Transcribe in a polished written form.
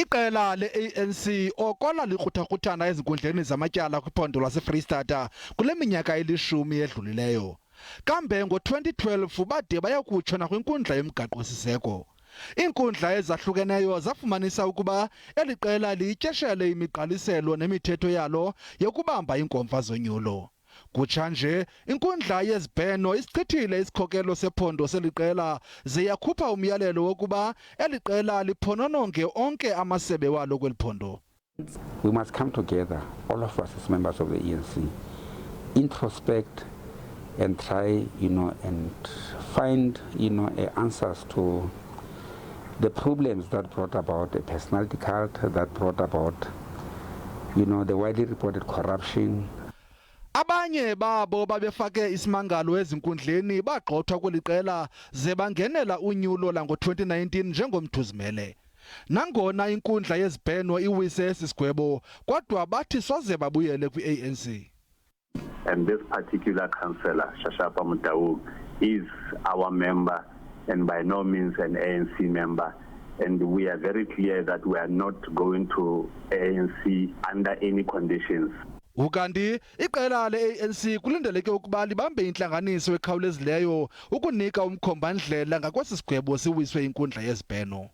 Iqela le-ANC okola likruthakuthana ezinkundleni zamatyala kwiphondo lase-Freystata kule minyaka elishumi edlulileyo. Kambe ngo-2012 bade bayakutsho nakwinkundla yomgaqo-siseko. Iinkundla ezahlukeneyo zafumanisa ukuba eli qela liyityeshele imigqaliselo nemithetho yalo yokubamba iinkomfa zonyulo. Kutsha nje, inkundla yezibheno isichithile isikhokelo sephondo seliqela ze yakhupha umyalelo wokuba eli qela liphonononge onke amasebe walo kweliphondo. We must come together, all of us as members of the ANC, introspect and try, and find, answers to the problems that brought about a personality cult, that brought about, the widely reported corruption. Abanye babo babefake isimangalo ezinkundleni bagxothwa kweli qela ze bangenela unyulo lango-2019 njengomthuzimele. Nangona inkundla yezibheno iwise isigwebo, kodwa bathi soze babuyele kwi-ANC. And this particular councillor, Shashapa Mutau, is our member and by no means an ANC member. And we are very clear that we are not going to ANC under any conditions. Ukanti iqela le-ANC kulindeleke ukuba libambe intlanganiso ekhawulezileyo ukunika umkhombandlela ngakwesi sigwebo siwiswe inkundla yezibheno.